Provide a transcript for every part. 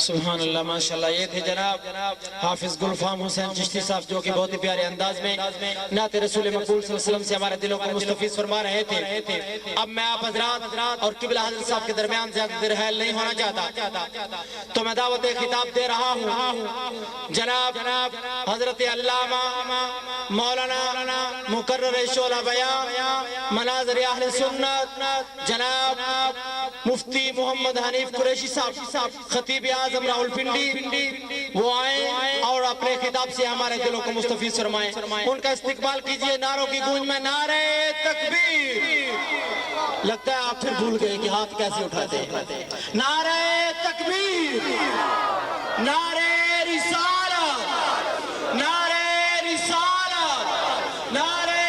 سبحان اللہ ماشاءاللہ. یہ تھے جناب حافظ گلفام حسین چشتی صاحب جو کہ بہت ہی پیارے انداز میں نعت رسول مقبول صلی اللہ علیہ وسلم سے ہمارے دلوں کو مستفیض فرما رہے تھے. اب میں آپ حضرات اور قبلہ حضرت صاحب کے درمیان زیادہ دیر حیل نہیں ہونا چاہتا تو میں دعوت خطاب دے رہا ہوں جناب حضرت علامہ مولانا مقرر شعلہ بیان مناظر اہل سنت جناب مفتی محمد حنیف قریشی صاحب خطیب اعظم راولپنڈی وہ آئیں اور اپنے خطاب سے ہمارے دلوں کو مستفیض فرمائیں. ان کا استقبال کیجئے نعروں کی گونج میں. نعرہ تکبیر. لگتا ہے آپ پھر بھول گئے کہ ہاتھ کیسے اٹھاتے ہیں. نعرہ تکبیر. نعرہ رسالت. نعرہ رسالت. نعرہ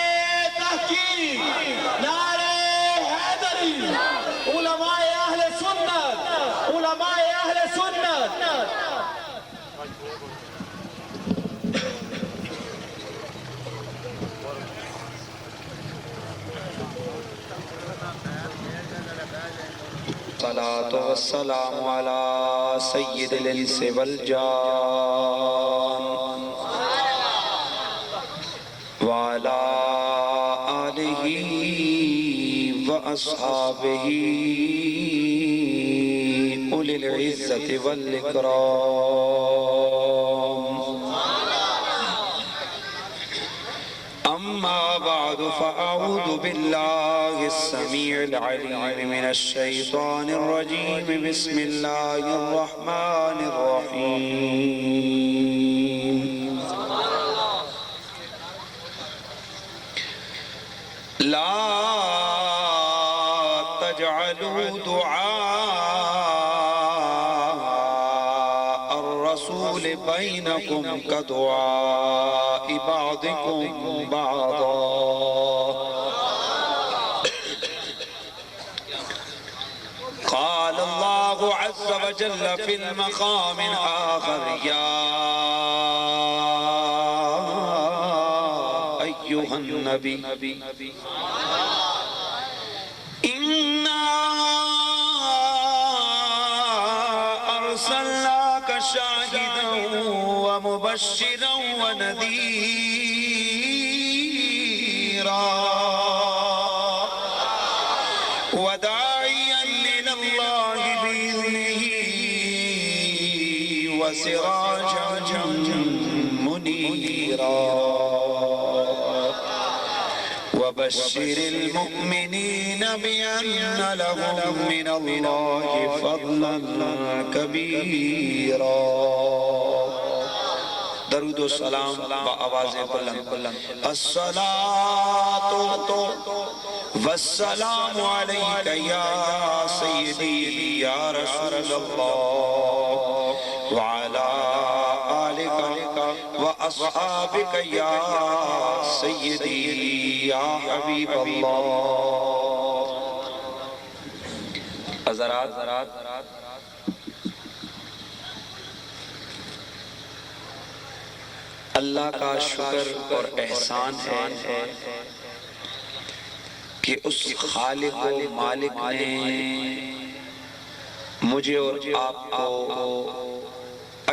تحقیق. نعرہ حیدری. علماء اہل سنت. علماء اہل سنت. الصلاة والسلام على سيد الانس والجان وعلى آله وأصحابه أولي العزة والإكرام. أما بعد فأعوذ بالله السميع العليم من الشيطان الرجيم. بسم الله الرحمن الرحيم. لا تجعلوا دعاء الرسول بينكم كدعاء بعضكم بعضا. قال الله عز وجل في المقام الآخر يا أيها النبي إنا أرسلناك شاهدا ومبشرا ونذيرا وداعيا إلى الله بإذنه وسراجا منيرا وبشر المؤمنين بأن لهم من الله فضلا كبيرا. درود و سلام بآواز بلند. الصلاة والسلام عليك يا سيدي يا رسول الله وعلى آلك وأصحابك يا سيدي يا حبيب الله. حضرات اللہ کا شکر اور احسان ہے کہ اس خالق و مالک نے مجھے اور آپ کو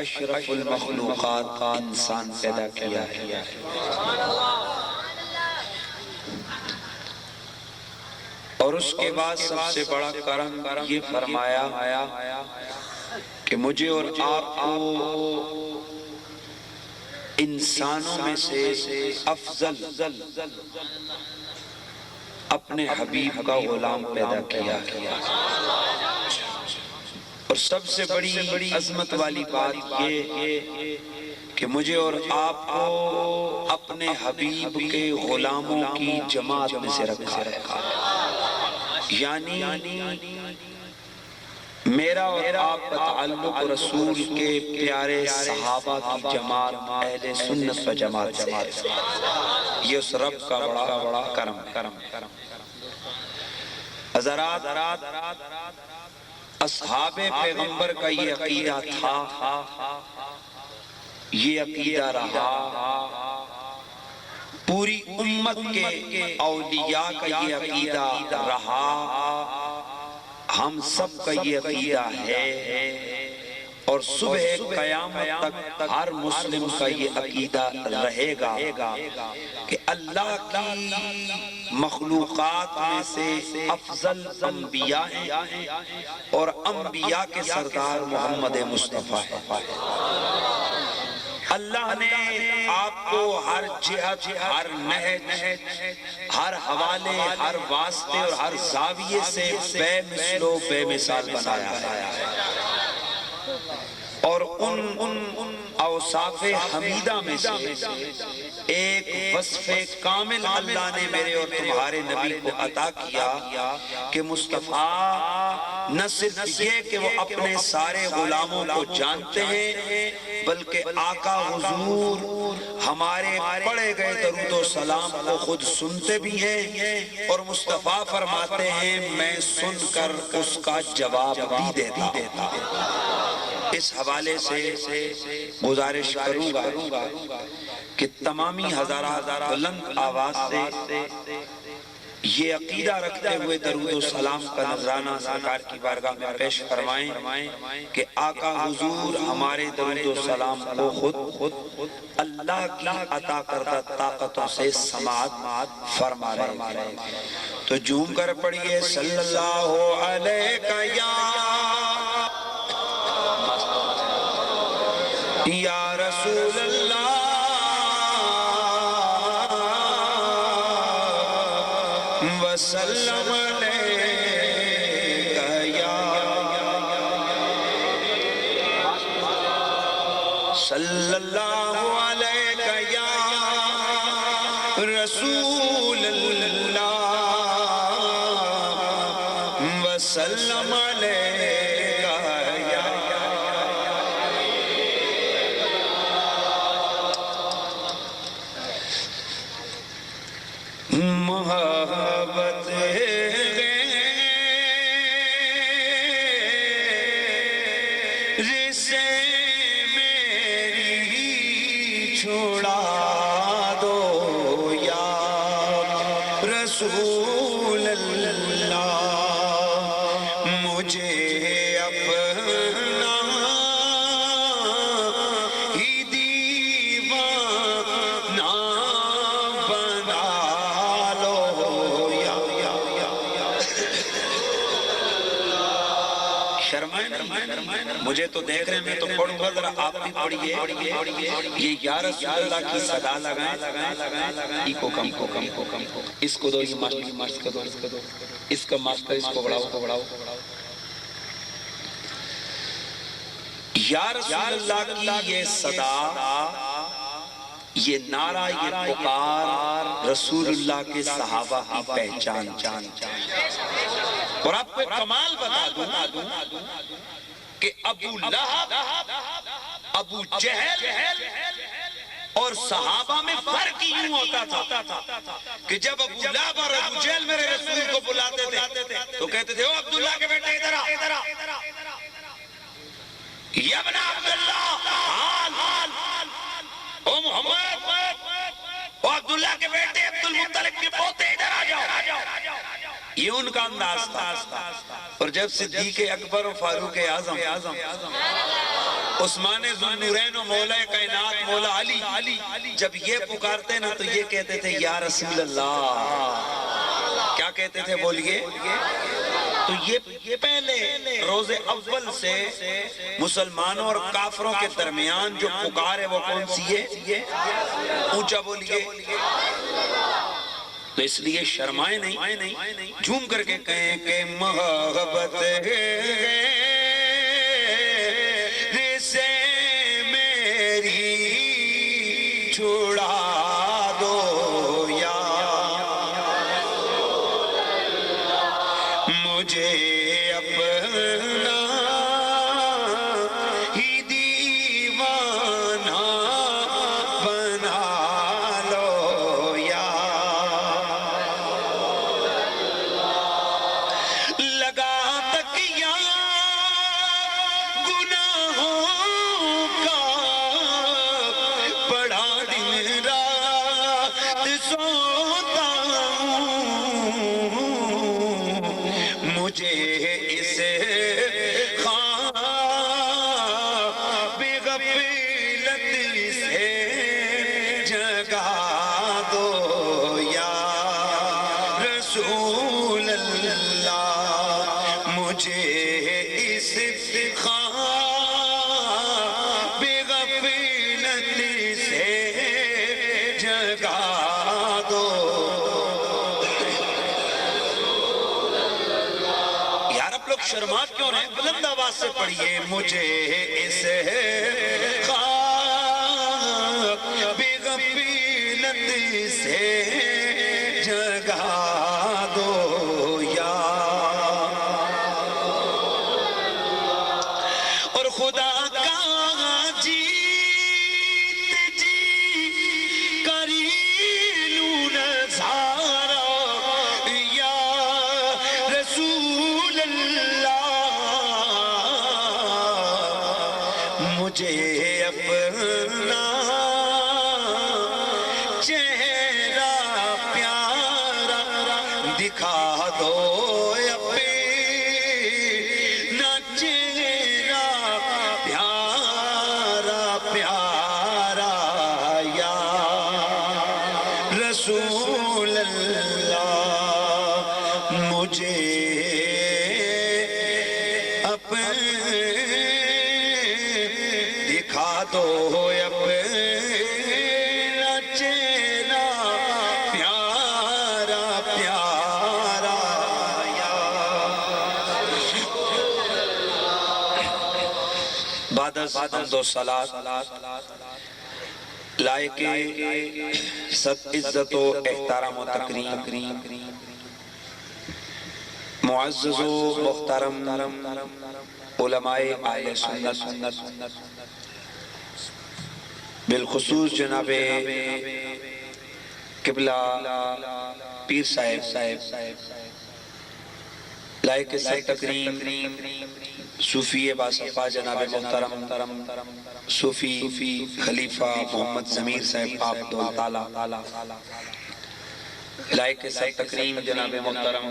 اشرف المخلوقات کا انسان پیدا کیا ہے. اور اس کے بعد سب سے بڑا کرم یہ فرمایا کہ مجھے اور آپ کو انسانوں میں سے افضل اپنے حبیب کا غلام پیدا کیا. اور سب سے بڑی عظمت والی بات یہ کہ مجھے اور آپ کو اپنے حبیب کے غلاموں کی جماعت میں سے رکھا ہے. یعنی میرا اور آپ کا تعلق رسول کے پیارے صحابہ کی جماعت اہل سنت و جماعت سے ہے. یہ اس رب کا بڑا کرم. حضرات اصحاب پیغمبر کا یہ عقیدہ تھا، یہ عقیدہ رہا، پوری امت کے اولیاء کا یہ عقیدہ رہا، ہم سب کا یہ عقیدہ ہے اور صبح قیامت تک ہر مسلم کا یہ عقیدہ رہے گا کہ اللہ کی مخلوقات میں سے افضل انبیاء ہیں اور انبیاء کے سردار محمد مصطفیٰ ہیں۔ اللہ نے آپ کو ہر جہت، ہر نہج، ہر حوالے، ہر واسطے اور ہر زاویے سے بے مثل و بے مثال بنایا ہے، اور ان اوصاف حمیدہ میں سے ایک وصف کامل اللہ نے میرے اور تمہارے نبی کو عطا کیا کہ مصطفیٰ نہ صرف یہ کہ وہ اپنے سارے غلاموں کو جانتے ہیں بلکہ آقا حضور ہمارے پڑھے گئے درود و سلام کو خود سنتے بھی ہیں، اور مصطفیٰ فرماتے ہیں میں سن کر اس کا جواب بھی دیتا ہوں۔ اس حوالے سے گزارش کروں گا کہ تمامی ہزارہ بلند آواز سے یہ عقیدہ رکھتے ہوئے درود و سلام کا نذرانہ سرکار کی بارگاہ میں پیش فرمائیں کہ آقا حضور ہمارے درود و سلام کو خود اللہ کی عطا کردہ طاقتوں سے سماعت فرما رہے ہیں۔ تو جھوم کر پڑھیے صلی اللہ علیہ یا رسول اللہ وسلم علیکہ یا صلی اللہ علیکہ یا رسول اللہ وسلم علیکہ یا محبت سے میری چھوڑا دو یا رسول اللہ، مجھے اپنا ہی دیوانہ بنا مجھے تو دیکھ رہے ہیں، میں تو پڑھوں گا، ذرا آپ بھی پڑھیے۔ یہ یا رسول اللہ کی صدا لگائیں، ای کو کم کو کم کو کم کو اس کو دو، یہ ماسٹر کو دو، اس کا ماسٹر اس کو بڑھاؤ۔ یا رسول اللہ کی یہ صدا، یہ نعرہ، یہ پکار رسول اللہ کے صحابہ کی پہچان۔ اور آپ کو کمال بتا دوں کہ ابو لہب، ابو جہل اور صحابہ میں فرق یوں ہوتا تھا کہ جب ابو لہب اور ابو جہل میرے رسول کو بلاتے تھے تو کہتے تھے او عبداللہ کے بیٹے ادھر آ، یا ابن عبداللہ، او محمد، او عبداللہ کے بیٹے عبد المطلب کے پوتے ادھر آ جاؤ۔ یہ ان کا انداز تھا۔ اور جب صدیق اکبر و فاروق اعظم، عثمان ذو النورین و مولا کائنات مولا علی جب یہ پکارتے نا تو یہ کہتے تھے یا رسول اللہ۔ کیا کہتے تھے بولیے؟ تو یہ پہلے روز اول سے مسلمانوں اور کافروں کے درمیان جو پکار ہے وہ کون سی ہے؟ اونچا بولیے۔ تو اس لیے شرمائے نہیں، جھوم کر کے کہیں کہ محبت سے میری چھوڑا دو یا مجھے اپنا ہی دیوانہ بنا لو یا لگا تکیہ گناہوں کا بڑا دن رات سوتا ہوں، مجھے اس خانہ مجھے اس خواب غفلت سے جگا دو. یار آپ لوگ شرما کیوں رہے ہیں؟ بلند آواز سے پڑھیے. مجھے اس خواب غفلت سے جگا دو یا. اور خدا کا جیت جی کری لوں نظارہ یا رسول اللہ. مجھے اپنا چہرہ پیارا دکھا دو. اپنا چہرہ پیارا پیارا یا رسول اللہ. مجھے اپنا دکھا دو اپنا چہرہ پیارا پیارا یا. بعد از حمد و صلات لائق صد عزت و احترام و تکریم معزز و محترم علماء اہل سنت بالخصوص جناب قبلہ پیر صاحب لائق صد تکریم صوفی باصفا جناب محترم صوفی خلیفہ محمد ضمیر صاحب پاک دول تعالی. لائق صد تکریم جناب محترم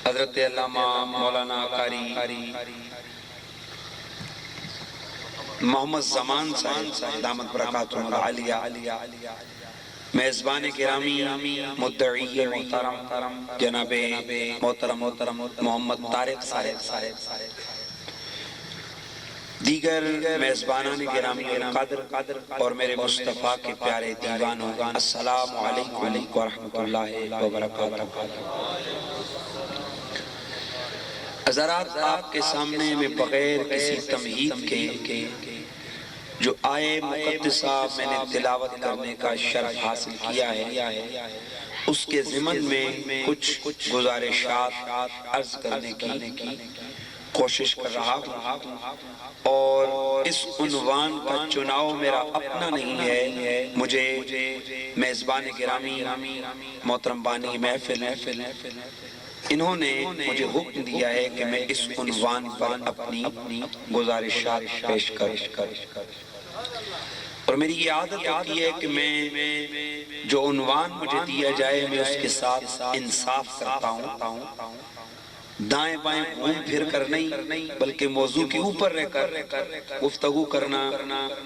حضرت علامہ مولانا قاری محمد زمان صاحب دامت برکاتہم العالیہ. میزبان گرامی مدعی محترم جناب محترم محمد طارق صاحب. دیگر میزبانان گرامی القدر اور میرے مصطفیٰ کے پیارے دیوانوں، السلام علیکم ورحمۃ اللہ وبرکاتہ. حضرات، آپ کے سامنے میں بغیر کسی تمہید کے جو آئے مقدسہ میں نے تلاوت کرنے کا شرف حاصل کیا ہے، اس کے ضمن میں کچھ گزارشات عرض کرنے کی کوشش کر رہا ہوں. اور اس عنوان کا چناؤ میرا اپنا نہیں ہے. مجھے میزبان گرامی محترم بانی محفل انہوں نے مجھے حکم دیا ہے کہ میں اس عنوان پر اپنی گزارشات پیش کروں. اور میری یہ عادت ہوتی ہے کہ میں جو عنوان مجھے دیا جائے میں اس کے ساتھ انصاف کرتا ہوں. دائیں بائیں گھوم پھر کر نہیں بلکہ موضوع کے اوپر رہ کر گفتگو کرنا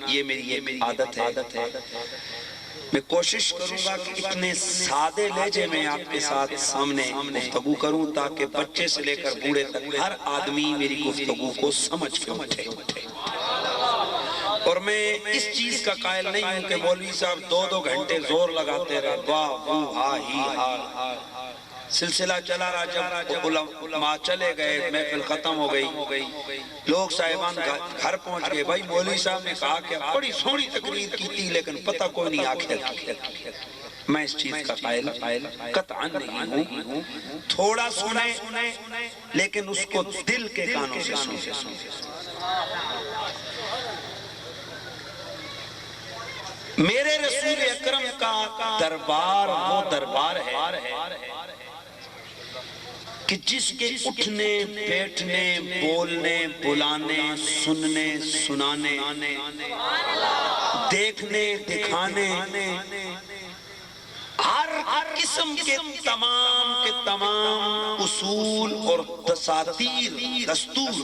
یہ میری عادت ہے. میں کوشش کروں گا کہ اتنے سادے لہجے میں آپ کے ساتھ سامنے گفتگو کروں تاکہ بچے سے لے کر بوڑھے تک ہر آدمی میری گفتگو کو سمجھ کے اٹھے. اور میں اس چیز کا قائل نہیں ہوں کہ مولوی صاحب 2 گھنٹے زور لگاتے رہے واہ وو ہا ہی ہا. سلسلہ چلا رہا، جب علماء چلے گئے محفل ختم ہو گئی، لوگ صاحبان گھر پہنچ گئے. بھائی مولوی صاحب نے کہا کہ بڑی سونی تقریر کی تھی لیکن پتہ کوئی نہیں آخر. میں اس چیز کا قائل قطعاً نہیں ہوں. تھوڑا سنیں لیکن اس کو دل کے کانوں سے سنیں. میرے رسول اکرم کا دربار وہ دربار ہے کہ جس کے اٹھنے بیٹھنے بولنے بلانے سننے سنانے دیکھنے دکھانے ہر قسم کے تمام اصول اور دساتیر دستور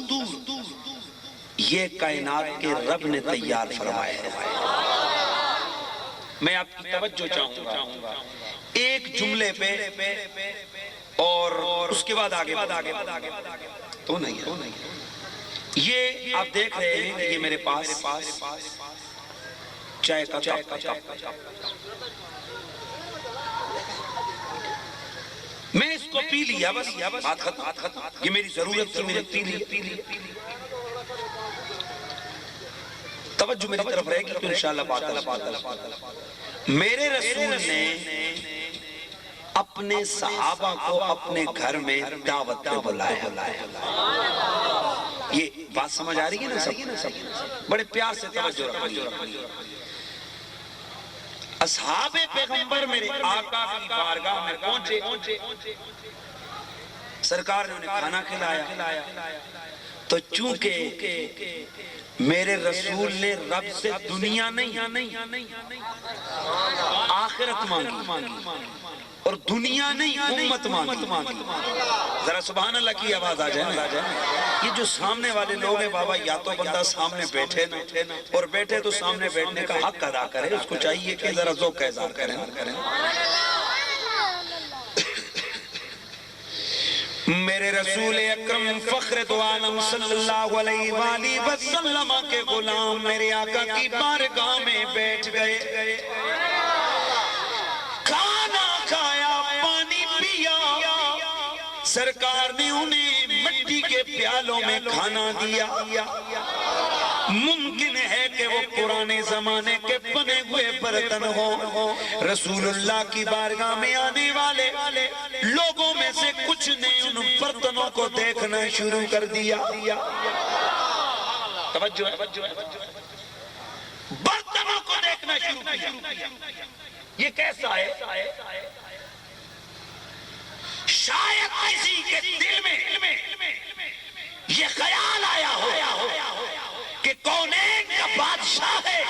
یہ کائنات کے رب نے تیار فرمائے ہیں. میں آپ کی توجہ چاہوں گا ایک جملے پہ اور اس کے بعد آگے تو نہیں ہے. یہ آپ دیکھ رہے ہیں کہ یہ میرے پاس چائے کا کپ، میں اس کو پی لیا بس بات ختم. یہ میری ضرورت تھی، میں نے پی لی. توجہ میری طرف رہے گی تو انشاءاللہ بات. میرے رسول نے اپنے صحابہ کو اپنے گھر میں دعوت پہ بلایا. یہ بات سمجھ آ رہی ہے نا سب؟ بڑے پیار سے توجہ رکھیے. اصحاب پیغمبر میرے آقا کی بارگاہ میں پہنچے، سرکار نے انہیں کھانا کھلایا. تو چونکہ میرے رسول نے رب سے دنیا نہیں آخرت مانگی اور دنیا نہیں امت مانگی. ذرا سبحان اللہ کی آواز آ جائے. یہ جو سامنے والے لوگ ہیں بابا، یا تو بندہ سامنے بیٹھے نا، اور بیٹھے تو سامنے بیٹھنے کا حق ادا کرے. اس کو چاہیے کہ ذرا ذوق کا اظہار کریں. میرے رسول اکرم فخر دو عالم صلی اللہ علیہ وآلہ وسلم کے غلام میرے آقا کی بارگاہ میں بیٹھ گئے. کھانا کھایا، پانی پیا. سرکار نے انہیں مٹی کے پیالوں میں کھانا دیا. ممکن ہے کہ وہ پرانے زمانے کے بنے ہوئے برتن ہوں. رسول اللہ کی بارگاہ میں آنے والے لوگوں میں سے کچھ نے ان برتنوں کو دیکھنا شروع کر دیا. توجہ ہے، برتنوں کو دیکھنا شروع کیا. یہ کیسا ہے؟ شاید کسی کے دل میں یہ خیال آیا ہو کہ کونین کا بادشاہ ہے.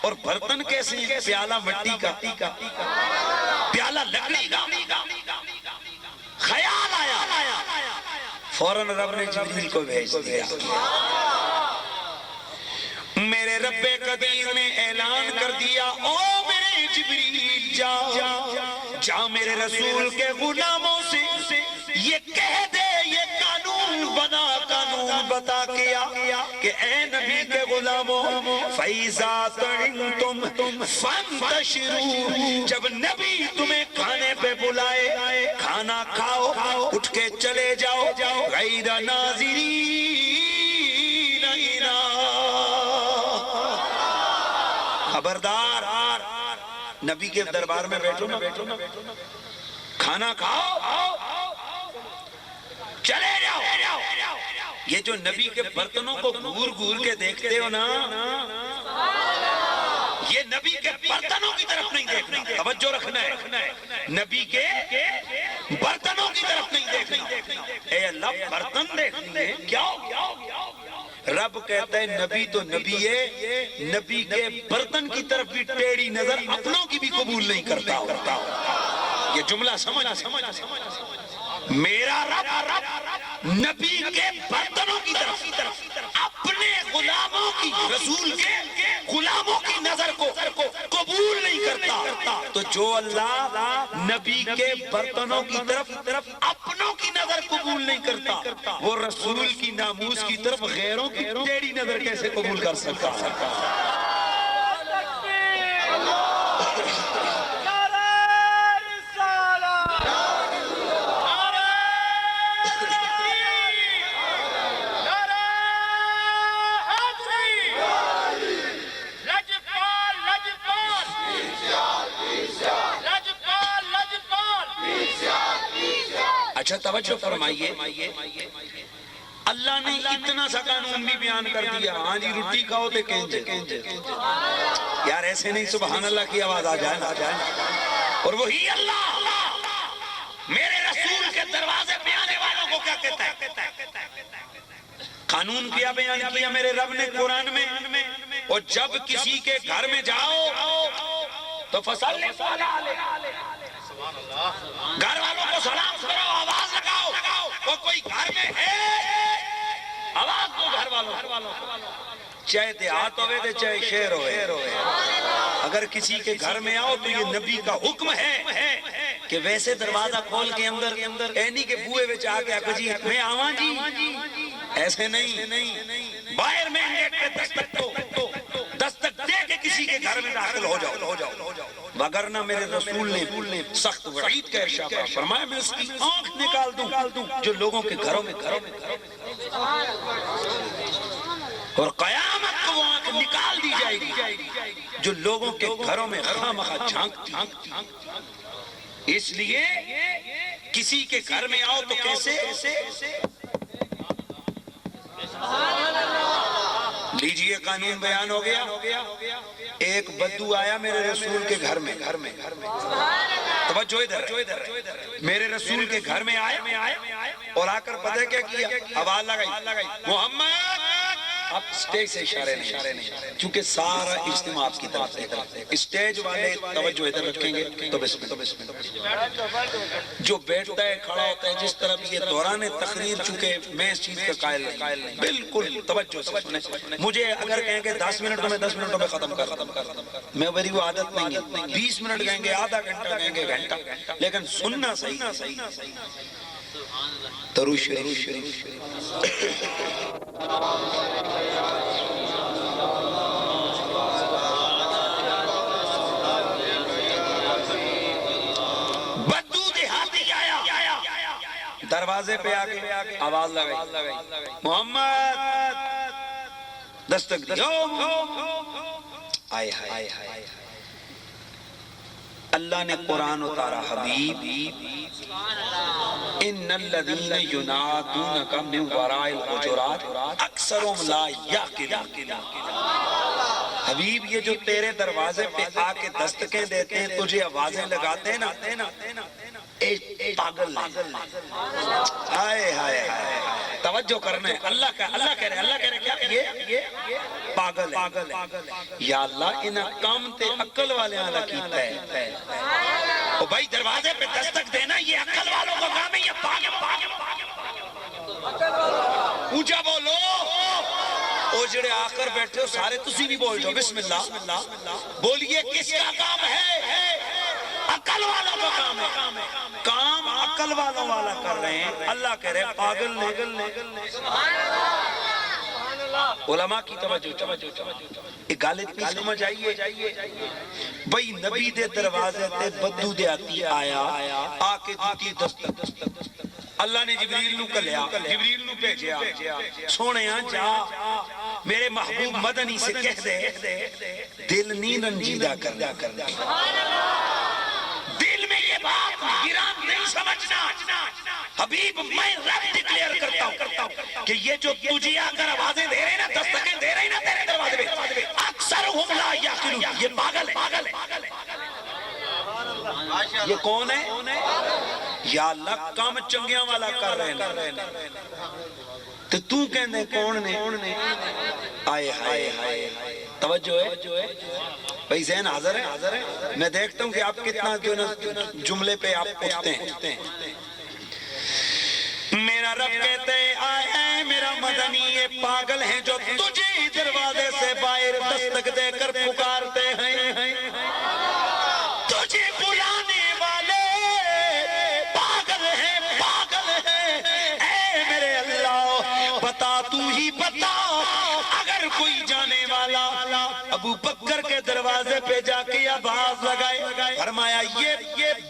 اور برتن کیسے ہیں؟ پیالہ مٹی کا، پیالہ لکڑی کا. خیال آیا، فوراً رب نے جبریل کو بھیج دیا. میرے رب قدیر نے اعلان کر دیا، او میرے جبریل جا میرے رسول کے غلاموں سے یہ کہہ دے، یہ قانون بتا کیا کہ اے نبی کے غلاموں، فَإِذَا طَعِمْتُمْ فَانْتَشِرُوا، جب نبی تمہیں کھانے پہ بلائے کھانا کھاؤ، اٹھ کے چلے جاؤ، غیر ناظرین اِنَا. خبردار، نبی کے دربار میں بیٹھو نا، کھانا کھاؤ، چلے جاؤ. یہ جو نبی کے برتنوں کو گور کے دیکھتے ہو نا، یہ نبی کے برتنوں کی طرف نہیں دیکھنا. توجہ رکھنا ہے، نبی کے برتنوں کی طرف نہیں دیکھنا. اے اللہ، برتن دیکھنے کیا؟ رب کہتا ہے نبی تو نبی ہے، نبی کے برتن کی طرف بھی ٹیڑھی نظر اپنوں کی بھی قبول نہیں کرتا. یہ جملہ سمجھ. میرا رب نبی کے برتنوں کی طرف اپنے غلاموں کی، رسول کے غلاموں کی نظر کو قبول نہیں کرتا. تو جو اللہ نبی کے برتنوں کی طرف اپنوں کی نظر قبول نہیں کرتا، وہ رسول کی ناموس کی طرف غیروں کی ٹیڑھی نظر کیسے قبول کر سکتا؟ اچھا توجہ فرمائیے، اللہ نے اتنا سا قانون بھی بیان کر دیا. ہاں جی، روٹی کھاؤ تے کینجے. یار ایسے نہیں، سبحان اللہ کی آواز آ جائے نا. اور وہی اللہ میرے رسول کے دروازے پہ آنے والوں کو کیا کہتا ہے؟ قانون کیا بیان کیا میرے رب نے قرآن میں. اور جب کسی کے گھر میں جاؤ تو فصل گھر والوں کو سلام کرو، آواز لگاؤ. وہ کوئی گھر میں ہے، آواز دو گھر والوں. چاہے دیہات ہوئے چاہے شہر ہوئے. اگر کسی کے گھر میں آؤ تو یہ نبی کا حکم ہے کہ ویسے دروازہ کھول کے اندر اینی کے بوئے وچ آ کے آکھو جی میں آواں جی، ایسے نہیں، باہر میں گیٹ پہ دستک دے کے کسی کے گھر میں داخل ہو جاؤ، وگرنہ میرے رسول نے سخت وعید کا ارشاد فرمایا میں اس کی آنکھ نکال دوں جو لوگوں کے گھروں میں اور قیامت کو وہ آنکھ نکال دی جائے گی جو لوگوں کے گھروں میں خواہ جھانکتی۔ اس لیے کسی کے گھر میں آؤ تو کیسے؟ لیجئے قانون بیان ہو گیا۔ ایک بدو آیا میرے رسول کے گھر میں، توجہ ادھر، میرے رسول کے گھر میں آیا اور آ کر پتہ کیا کیا؟ آواز لگائی محمد، اب سٹیج سے اشارے نہیں، چونکہ سارا اجتماع آپ کی طرف سے، اسٹیج والے توجہ ادھر رکھیں گے تو بسم اللہ۔ جو بیٹھتا ہے کھڑا ہوتا ہے جس طرح یہ دوران تقریر، چونکہ میں اس چیز کا قائل نہیں، بالکل توجہ سے سنیں۔ مجھے اگر کہیں کہ 10 منٹ تو میں 10 منٹوں میں ختم کر، میں میری وہ عادت نہیں ہے، 20 منٹ کہیں گے، آدھا گھنٹہ کہیں گے، گھنٹہ، لیکن سننا صحیح۔ درود شریف بدو دیہاتی آیا، دروازے پہ آگے آواز لگائی محمد، دستک دی، آئے اللہ نے قرآن اتارا، حبیب ان الذین ینادونک من وراء الحجرات اکثرهم لا یعقلون۔ حبیب یہ جو تیرے دروازے پہ آ کے دستکیں دیتے ہیں، تجھے آوازیں لگاتے ہیں نا، پاگل نہیں۔ ہائے توجہ کرنا ہے، اللہ کہہ رہے کیا یہ پاگل ہے۔ یا اللہ انہاں کام تے عقل والے آلہ کیتا ہے۔ او بھائی دروازے پہ دستک دینا یہ عقل والوں کا کام ہے یا پاگل؟ اونچا بولو، او جڑے آ کر بیٹھے ہو سارے تسی بھی بول جاؤ بسم اللہ، بولیے کس کا کام ہے؟ عقل والوں کا کام ہے۔ کام عقل والوں والا کر رہے ہیں، اللہ کہہ رہے پاگل نے۔ علماء کی توجہ، ایک گالت کی سمجھ آئیے، بھئی نبی دے دروازے تے بدو دے آتی آیا، آ کے دیتی دستک، اللہ نے جبریل نو کلیا، جبریل نو بھیجیا، سونے جا میرے محبوب مدنی سے کہہ دے دل نہیں رنجیدہ کرنا، دل میں یہ بات گران نہیں سمجھنا۔ حبیب میں رب ڈکلیئر کرتا ہوں کہ یہ جو تجھے آ کر آوازیں دے رہے نا، دستکیں دے رہے نا تیرے دروازے پہ، اکثرهم لا یعقلون، یہ پاگل ہے۔ یہ کون ہے؟ یا اللہ کام چنگیاں والا کر رہے ہیں تو کہنے کون نے؟ آئے توجہ ہے بھئی، ذہن حاضر ہے؟ میں دیکھتا ہوں کہ آپ کتنا جملے پہ آپ پوچھتے ہیں۔ میرا رب کہتے ہیں آئے میرا مدنی یہ پاگل ہیں جو تجھے دروازے سے باہر دستک دے کر پکارتے ہیں، تجھے بلانے والے پاگل ہیں۔ اے میرے اللہ بتا، تو ہی بتا، اگر کوئی جانے والا ابو بکر کے دروازے پہ جا کے آواز لگائے، فرمایا یہ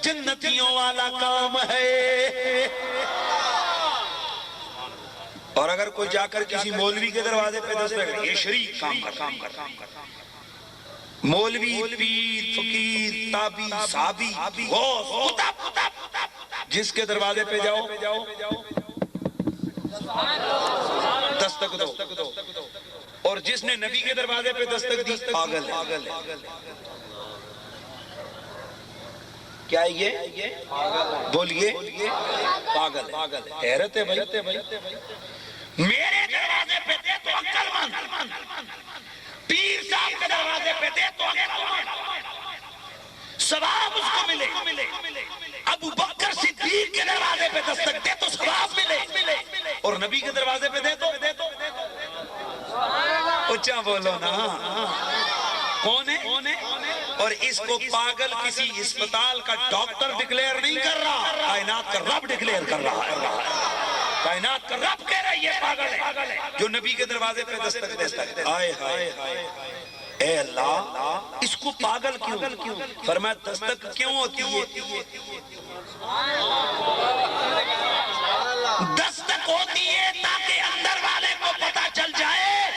جنتیوں والا کام ہے، اور اگر کوئی جا کر کسی مولوی کے دروازے پہ دستک، یہ شریک کام کر، مولوی، پیر، فقیر، تابی، صحابی، غوث، جس کے دروازے پہ جاؤ دستک دو، اور جس نے نبی کے دروازے پہ دستک دی پاگل ہے۔ کیا یہ بولیے پاگل ہے، حیرت ہے بھائی۔ میرے دروازے پہ دے تو عقل مند، پیر صاحب کے دروازے پہ دے تو عقل مند، ثواب اس کو ملے۔ ابو بکر صدیق کے دروازے پہ دستک دے تو ثواب ملے، اور نبی کے دروازے پہ دے تو اچھا بولو نا، کون ہے؟ اور اس کو پاگل کسی اسپتال کا ڈاکٹر ڈکلیئر نہیں کر رہا، کائنات کا رب ڈکلیئر کر رہا ہے۔ کائنات کا رب کہہ رہا ہے یہ پاگل ہے جو نبی کے دروازے پہ دستک دیتا ہے۔ آئے ہائے اے اللہ اس کو پاگل کیوں؟ فرمایا دستک کیوں ہوتی ہے؟ دستک ہوتی ہے تاکہ اندر والے کو پتا چل جائے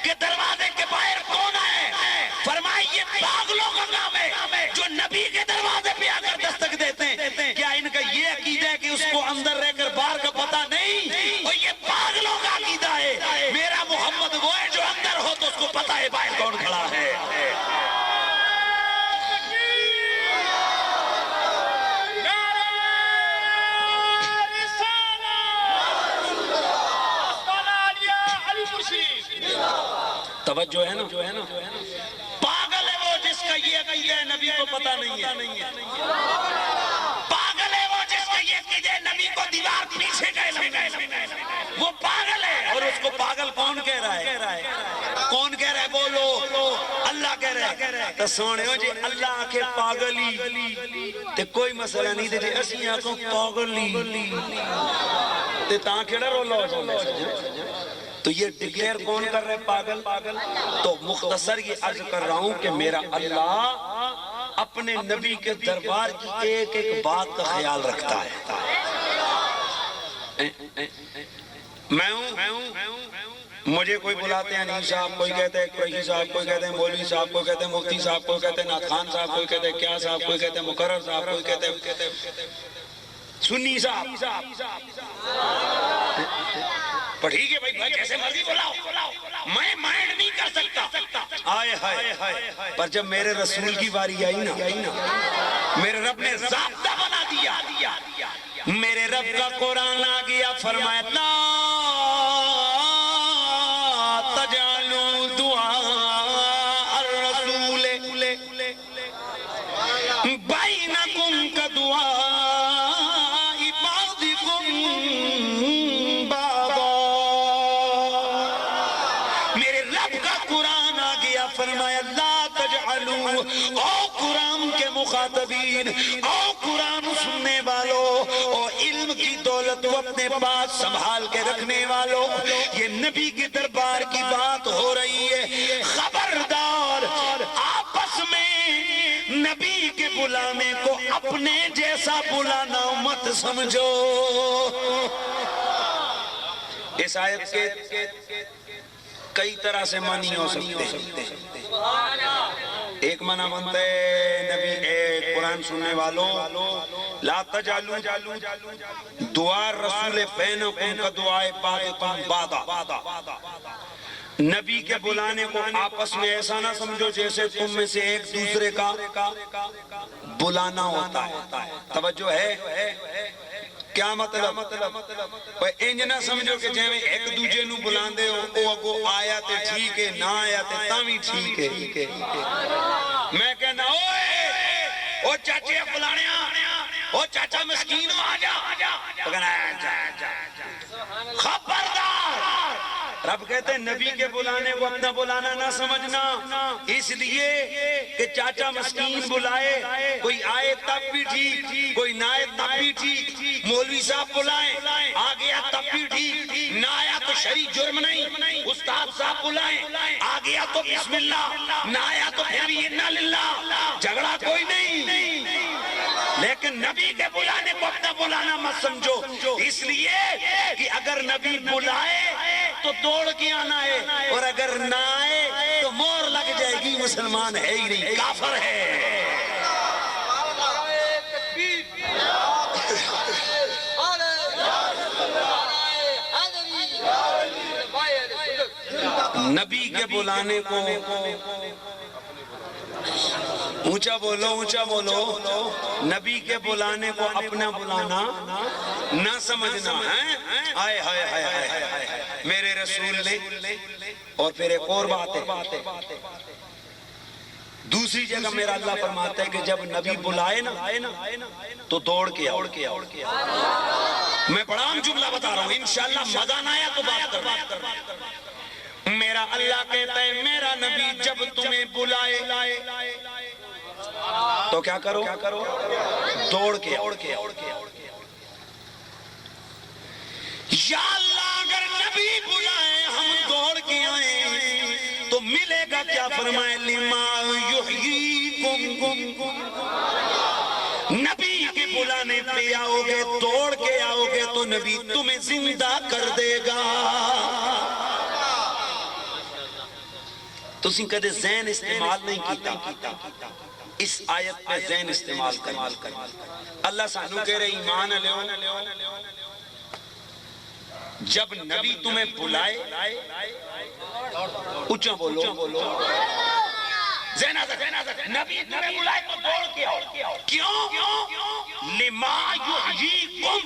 کہ دروازے کے باہر کون ہے۔ فرمایا یہ پاگلوں کا کام ہے جو نبی کے دروازے پہ آ کر دستک دیتے ہیں۔ کیا ان کا یہ عقیدہ ہے کہ اس کو اندر رہ کر باہر کا پتا نہیں؟ اور یہ پاگلوں کا عقیدہ ہے میرا محمد وہ ہے جو اندر ہو تو اس کو پتا ہے باہر کون کھڑا ہے۔ توجہ ہے نا؟ پاگل ہے وہ جس کا یہ عقیدہ ہے نبی کو پتا نہیں ہے۔ پاگل ہے وہ جس کا یہ عقیدہ ہے نبی کو دیوار پیچھے کا علم ہے۔ وہ پاگل ہے۔ اور اس کو پاگل کون کہہ رہا ہے؟ کون کہہ رہا ہے؟ بولو اللہ کہہ رہا ہے۔ تو سونے ہو جی اللہ آکھے پاگلی تے کوئی مسئلہ نہیں دے جی اسی آنکھوں پاگلی تے تاں کھڑا رولا ہو جائے۔ تو یہ ڈکلیئر کون کر رہے پاگل؟ تو مختصر یہ عرض کر رہا ہوں کہ میرا اللہ اپنے نبی کے دربار کی ایک ایک بات کا خیال رکھتا ہے۔ میں ہوں مجھے کوئی بلاتے ہیں انیس صاحب، کوئی کہتے ہیں قریشی صاحب، کوئی کہتے ہیں مولوی صاحب، کوئی کہتے ہیں مفتی صاحب، کوئی کہتے ہیں نعت خان صاحب، کوئی کہتے ہیں کیا صاحب، کوئی کہتے ہیں مقرر صاحب، کوئی کہتے ہیں سنی صاحب۔ پر ٹھیک ہے بھائی جیسے مرضی بلاؤ، میں مائنڈ نہیں کر سکتا۔ آئے ہائے پر جب میرے رسول کی باری آئی نا، میرے رب نے ضابطہ بنا دیا۔ میرے رب کا قرآن آ گیا، فرمایا لا تجعلوا دعاء الرسول بینکم کدعاء بعضکم بعضا۔ میرے رب کا قرآن آ گیا، فرمایا لا تجعلوا، او قرآن کے مخاطبین، او قرآن سننے والوں، او علم کی دولت کو اپنے پاس سنبھال کے رکھنے والوں، یہ نبی کے دربار کی بات ہو رہی ہے۔ خبردار آپس میں نبی کے بلانے کو اپنے جیسا بلانا مت سمجھو۔ اس آیت کے کئی طرح سے معنی ہو سکتے ہیں۔ ایک معنی بنتا ہے نبی قرآن سننے والوں لا تجعلوا دعا رسول بینکم کدعاء بعضکم بعضا۔ نبی کے بلانے کو آپس میں ایسا نہ سمجھو جیسے تم میں سے ایک دوسرے کا بلانا ہوتا ہے۔ توجہ ہے؟ کیا مطلب؟ انج نہ سمجھو کہ جے میں ایک دوجے نو بلاندے ہو او اگو آیا تے ٹھیک ہے، نہ آیا تے تاوی ٹھیک ہے۔ میں کہنا او چاچے فلانیا، او چاچا مسکین آ جا، خبردار۔ رب کہتے ہیں نبی کے بلانے کو اپنا بلانا نہ سمجھنا، اس لیے کہ چاچا مسکین بلائے، کوئی آئے تب بھی ٹھیک، کوئی نہ آئے تب بھی ٹھیک، مولوی صاحب بلائیں آ گیا تب بھی ٹھیک، نہ آیا تو شرعی جرم نہیں، استاد صاحب بلائیں آ گیا تو بسم اللہ، نہ آیا تو پھر بھی انا للہ، جھگڑا کوئی نہیں۔ لیکن نبی کے بلانے کو اپنا بلانا مت سمجھو، اس لیے کہ اگر نبی بلائے تو دوڑ کے آنا ہے، اور اگر نہ آئے تو مور لگ جائے گی، مسلمان ہے ہی نہیں، کافر ہے۔ نبی کے بلانے کو اونچا بولو، اونچا بولو، نبی کے بلانے کو اپنا بلانا نہ سمجھنا ہے۔ آئے ہائے ہائے ہائے میرے رسول نے۔ اور پھر ایک اور بات ہے، دوسری جگہ میرا اللہ فرماتا ہے کہ جب نبی بلائے نا تو دوڑ کے آؤ۔ میں بڑا عام جملہ بتا رہا ہوں، انشاءاللہ مزہ نہ آیا تو بات کر۔ میرا اللہ کہتا ہے میرا نبی جب تمہیں بلائے تو کیا کرو دوڑ کے یا اللہ اگر نبی بلائے ہم دوڑ کے آئیں تو ملے گا کیا؟ فرمائے لما یحییکم، نبی کے بلانے پہ آؤ گے دوڑ کے آؤ گے تو نبی تمہیں زندہ کر دے گا۔ تسی کدے ذہن استعمال نہیں کیتا، اس آیت پہ ذہن استعمال کر۔ اللہ سانو کہہ رہے ایمان علیہ جب نبی تمہیں بلائے، اونچا بولو، نبی تمہیں بلائے تو دوڑ کے آؤ۔ کیوں؟ لما یحییکم،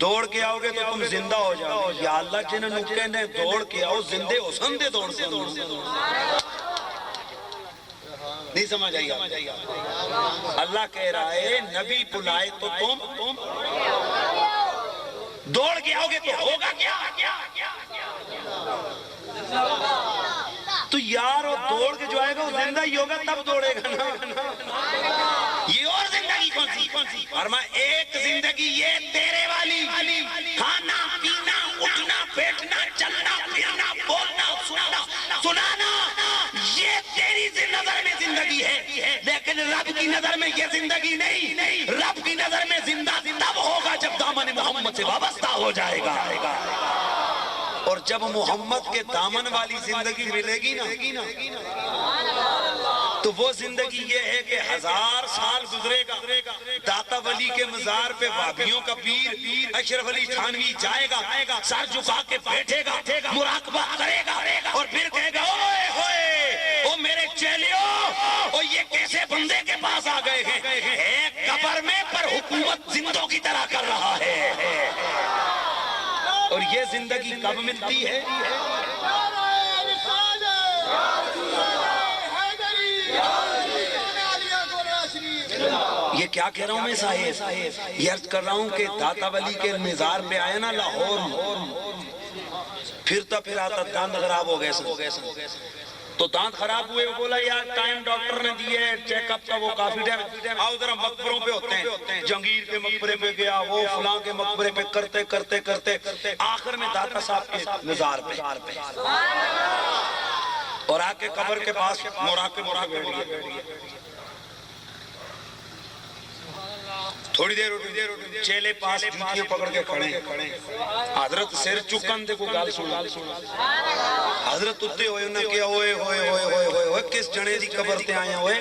دوڑ کے آؤ گے تو تم زندہ ہو جاؤ گے۔ یا اللہ جنہوں نے کہنے دوڑ کے آؤ زندے ہو، سندے دوڑ کے آؤ۔ نہیں سمجھ آئی؟ اللہ کہہ رہا ہے نبی بلائے تو تم دوڑ کے آؤ گے تو ہوگا کیا؟ تو یار وہ دوڑ کے جو آئے گا وہ زندہ ہی ہوگا تب دوڑے گا نا۔ یہ اور زندگی کون سی؟ فرمایا ایک زندگی یہ تیرے والی، کھانا پینا اٹھنا بیٹھنا چلنا پھرنا بولنا سنانا، یہ تیری نظر میں زندگی ہے، لیکن رب کی نظر میں یہ زندگی نہیں۔ رب کی نظر میں زندہ تب ہوگا جب دامن محمد سے وابستہ ہو جائے گا، اور جب محمد کے دامن والی زندگی ملے گی نا تو وہ زندگی یہ ہے کہ 1000 سال گزرے گا، داتا ولی کے مزار پہ وابیوں کا پیر اشرف علی تھانوی جائے گا، سر جھکا کے بیٹھے گا، مراقبہ کرے گا، اور پھر کہے گا اوئے ہوئے او میرے چیلیوں، او یہ کیسے بندے کے پاس آ گئے ہیں، ایک قبر میں پر حکومت زندوں کی طرح کر رہا ہے۔ اور یہ زندگی کب ملتی ہے؟ یہ کیا کہہ رہا ہوں میں صاحب؟ یہ عرض کر رہا ہوں کہ داتا ولی کے مزار پہ آئے نا لاہور، پھرتا پھر آتا دانت خراب ہو گئے تو دانت خراب ہوئے، وہ بولا یار ٹائم ڈاکٹر نے دیے چیک اپ کا، وہ کافی ٹائم آؤ ذرا مقبروں پہ ہوتے ہیں، جنگیر کے مقبرے پہ گیا، وہ فلاں کے مقبرے پہ کرتے آخر میں داتا صاحب کے مزار پہ اور آ کے قبر کے پاس مراقب بیٹھ گیا۔ تھوڑی دیر چیلے پاس جوتیاں پکڑ کے کھڑے، حضرت سر چکن دے کو گال سنا، حضرت اتے ہوئے انہوں نے کیا ہوئے کس جنے دی قبر تے آئے ہوئے،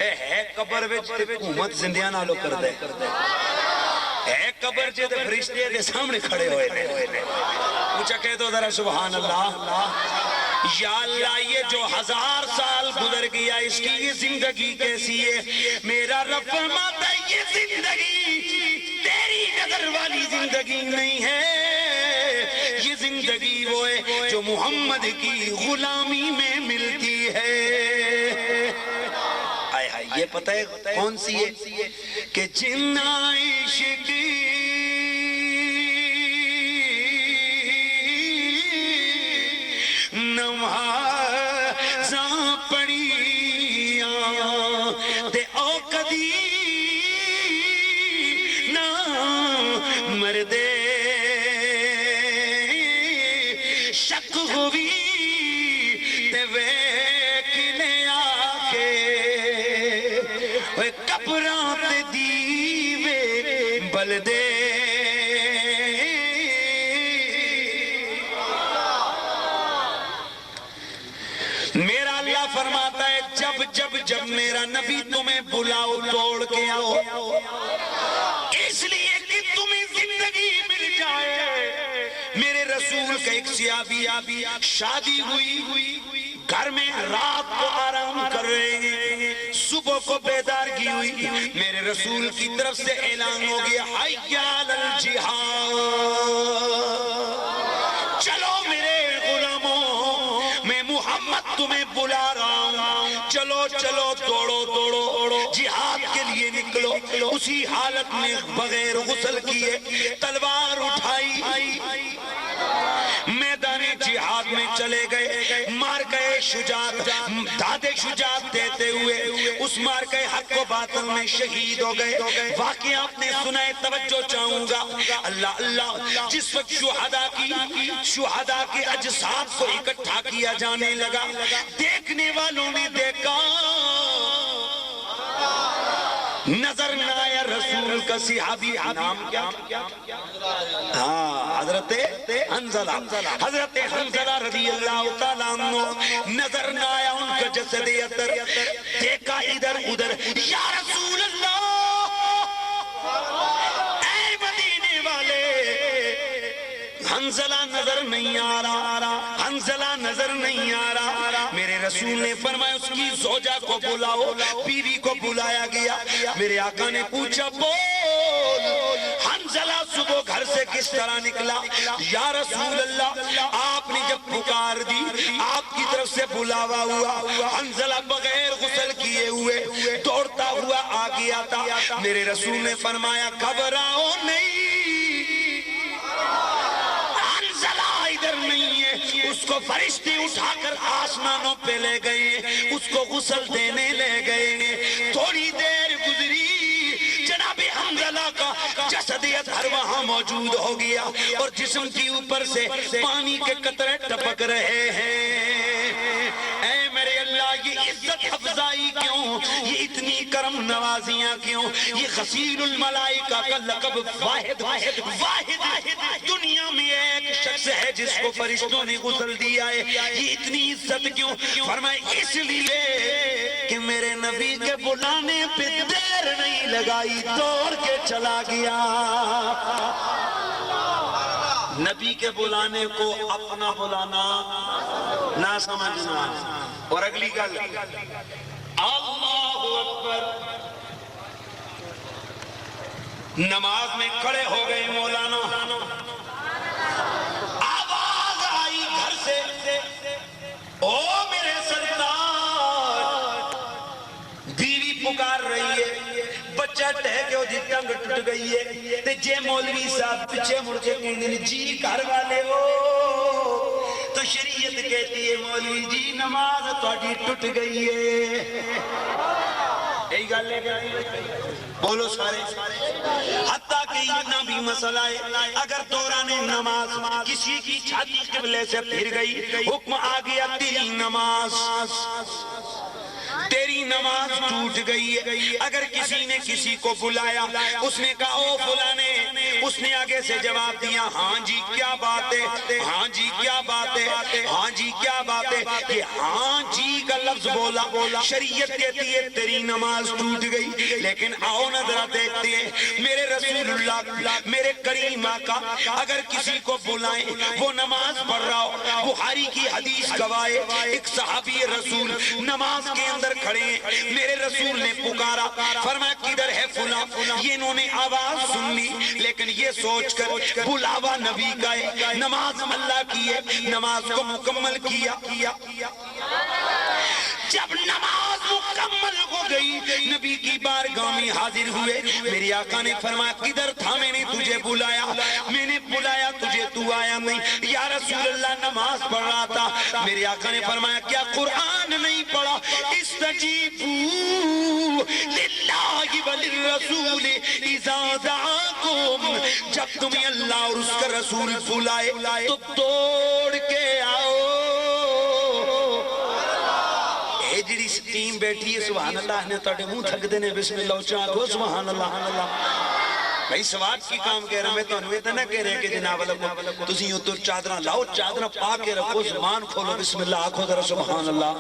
اے ہے قبر وچ تے حکومت زندیاں نالو کر دے، ہے قبر چے تے فرشتے دے سامنے کھڑے ہوئے نے۔ مجھے کہہ دو ذرا سبحان اللہ۔ یا اللہ یہ جو 1000 سال گزر گیا اس کی یہ زندگی کیسی ہے؟ میرا رب فرماتا ہے یہ زندگی تیری نظر والی زندگی نہیں ہے، یہ زندگی وہ ہے جو محمد کی غلامی میں ملتی ہے۔ یہ پتہ ہے کون سی ہے؟ کہ جن عشق نمازاں پڑھیاں تے او کدی نہ مردے شک ہوئی تے ویکھنے آکے قبراں تے دیوے بلدے۔ میرا اللہ فرماتا ہے جب میرا نبی تمہیں بلاؤ دوڑ کے آؤ، اس لیے کہ تمہیں زندگی مل جائے۔ میرے رسول کا ایک صحابی شادی ہوئی، گھر میں رات کو آرام کر رہے ہیں، صبح کو بیدارگی ہوئی، میرے رسول کی طرف سے اعلان ہو گیا حی علی الجہاد، چلو میرے غلاموں میں محمد تمہیں بلا رہا ہوں، چلو دوڑو جہاد کے لیے نکلو۔ اسی حالت میں بغیر غسل کیے تلوار اٹھائی، میدان جہاد میں چلے گئے، مار گئے شجاعت داد شجاعت دیتے ہوئے اس مارکہ حق و باطل میں شہید ہو گئے. واقعہ آپ نے سنا ہے, توجہ چاہوں گا. اللہ اللہ, جس وقت شہداء کے اجساد کو اکٹھا کیا جانے لگا, دیکھنے والوں نے دیکھا نظر نہ آیا رسول کا صحابی. نام کیا؟ ہاں, حضرت حنظلہ. حضرت حنظلہ رضی اللہ تعالیٰ عنہ نظر نہ آیا ان کا جسد اطہر. دیکھا ادھر ادھر, یا رسول اللہ, اے مدینے والے, حنظلہ نظر نہیں آ رہا, حنظلہ نظر نہیں آ رہا. میرے رسول نے فرمایا اس کی زوجہ کو بلاؤ. بیوی کو بلایا گیا. میرے آقا نے پوچھا, بول حنظلہ صبح گھر سے کس طرح نکلا؟ یا رسول اللہ, آپ نے جب پکار دی, آپ کی طرف سے بلاوا ہوا, حنظلہ بغیر غسل کیے ہوئے دوڑتا ہوا آ گیا تھا. میرے رسول نے فرمایا, گھبراؤ نہیں, ادھر نہیں ہے. اس کو فرشتے اٹھا کر آسمانوں پہ لے گئے, اس کو غسل دینے لے گئے. تھوڑی دیر گزری, جناب حنظلہ کا جسد اطہر وہاں موجود ہو گیا اور جسم کی اوپر سے پانی کے قطرے ٹپک رہے ہیں. اے میرے اللہ, یہ عزت افزائی کیوں, یہ اتنی کرم نوازیاں کیوں؟ یہ غسیل الملائکہ کا لقب واحد دنیا میں ایک شخص ہے جس کو فرشتوں نے غسل دیا ہے. یہ اتنی عزت کیوں؟ فرمائے, اس لیے کہ میرے نبی کے بلانے پہ دیر نہیں لگائی, دوڑ کے چلا گیا. نبی کے بلانے کو اپنا بلانا نہ سمجھنا. اور اگلی گل, اللہ اکبر, نماز میں کھڑے ہو گئے مولانا, آواز آئی گھر سے, او میرے سرکار, بیوی پکار رہی ہے, بچہ ٹہ کے دی ٹنگ ٹوٹ گئی ہے. تے جے مولوی صاحب پیچھے مڑ کے کہندے نے, جی گھر والے ہو, تو شریعت کہتی ہے مولوی جی نماز تہاڈی ٹوٹ گئی ہے. یہی گل ہے, بولو سارے. حتیٰ کہ اتنا بھی مسئلہ ہے, اگر دوران نماز کسی کی چھاتی قبلے سے پھر گئی, حکم آ گیا تیری نماز ٹوٹ گئی ہے. اگر کسی نے کسی کو بلایا, اس نے کہا او فلانے, اس نے آگے سے جواب دیا, ہاں جی کیا بات ہے, ہاں جی کیا بات ہے, ہاں جی کیا بات ہے. یہ ہاں جی کا لفظ بولا, شریعت کہتی ہے تیری نماز ٹوٹ گئی. لیکن آؤ نظرہ دیکھتے ہیں, میرے رسول اللہ, میرے کریم آقا اگر کسی کو بلائیں وہ نماز پڑھ رہا ہو, بخاری کی حدیث گوائے, ایک صحابی رسول نماز کے اندر کھڑے ہیں, میرے رسول نے پکارا, فرمایا کدھر ہے فلاں. یہ انہوں نے آواز سن لی, لیکن یہ سوچ کر بلاوا نبی کا ہے, نماز اللہ کی ہے, نماز کو مکمل کیا. جب نماز مکمل ہو گئی, نبی کی بارگاہ میں حاضر ہوئے. میرے آقا نے فرمایا کدھر تھا, میں نے تجھے بلایا, میں نے بلایا تجھے, تو آیا نہیں. یا رسول اللہ نماز پڑھ رہا تھا. میرے آقا نے فرمایا کیا قرآن نہیں پڑھا؟ استجیبوا للہ وللرسول اذا دعاکم, جب تمہیں اللہ اور اس کا رسول بلائے تو دوڑ کے آؤ. جڑی ٹیم بیٹھی ہے سبحان اللہ نے تاڑے منہ تھک دینے, بسم اللہ چاہو سبحان اللہ. بھائی سواد کی کام کہہ رہا, میں تو انوے تو نہ کہہ رہے کہ جناب اللہ تسی یوں تو چادرہ لاؤ, چادرہ پا کے رکھو, زبان کھولو, بسم اللہ آکھو ذرا سبحان اللہ.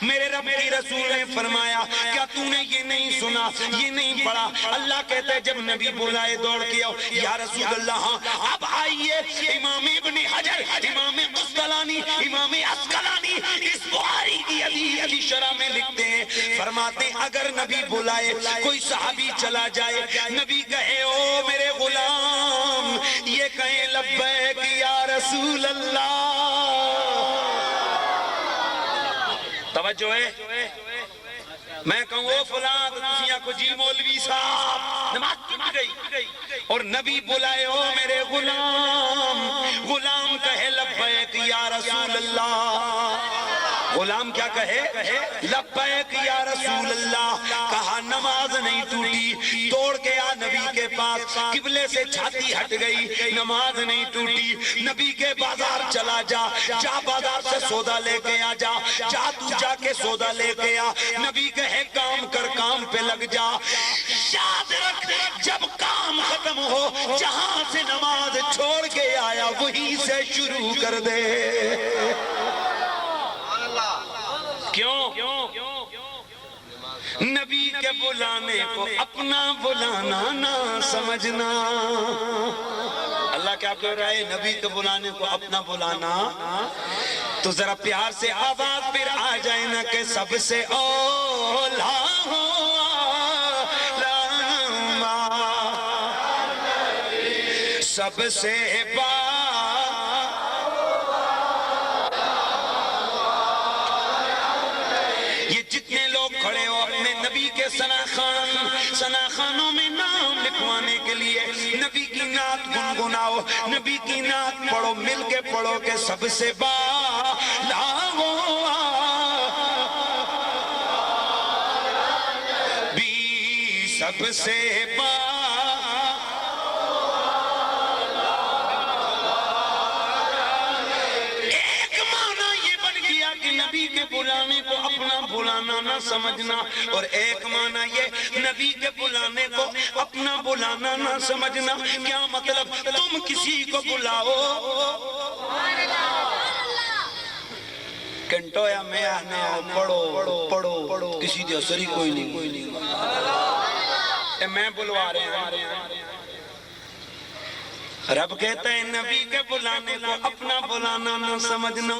میرے رب کی رسول نے فرمایا کیا تو نے یہ نہیں سنا, یہ نہیں پڑھا؟ اللہ کہتا ہے جب نبی بلائے دوڑ کے آؤ. یا رسول اللہ ہاں, اب آئیے. امام ابن حجر, امام قسطلانی, امام عسقلانی اس بخاری کی حدیث شرح میں لکھتے ہیں, فرماتے ہیں اگر نبی بلائے, کوئی صحابی چلا جائے, نبی کہے او میرے غلام, یہ کہیں لبیک یا رسول اللہ. توجہ ہے, میں کہوں او فلان, تو تسیاں کو جی مولوی صاحب نماز ٹوٹ گئی, اور نبی بلائے او میرے غلام، غلام کہے لبیک یا رسول اللہ، غلام کیا کہے؟ لبیک یا رسول اللہ، کہا نماز نہیں ٹوٹی، دوڑ گیا نبی کے پاس، قبلے سے چھاتی ہٹ گئی، نماز نہیں ٹوٹی، نبی کے بازار چلا جا، جا بازار سے سودا لے کے آ جا، جا کے سودا لے کے آ، نبی کہے کام کر، کام پہ لگ جا، یاد رکھ جب کام ختم ہو جہاں سے نماز چھوڑ کے آیا وہیں سے شروع کر دے۔ کیوں؟ نبی کے بلانے کو اپنا بلانا نہ سمجھنا۔ اللہ کیا کہہ رہا ہے؟ نبی کے بلانے کو اپنا بلانا، تو ذرا پیار سے آواز پھر آ جائے نا کہ سب سے اولا ہو سب سے یہ جتنے لوگ کھڑے ہو اپنے نبی کے ثناخانوں میں نام لکھوانے کے لیے نبی کی نعت گنگناؤ، نبی کی نعت پڑھو، مل کے پڑھو کہ سب سے بالا ہو بھی سب سے بلانے کو اپنا بلانا نہ سمجھنا، اور ایک معنی یہ نبی کے بلانے کو اپنا بلانا نہ سمجھنا۔ کیا مطلب؟ تم کسی کو بلاؤ کنٹو یا میں آنا پڑھو کسی دی اثر ہی کوئی نہیں، میں بلوا رہے ہیں۔ رب کہتا ہے نبی کے بلانے کو اپنا بلانا نہ سمجھنا۔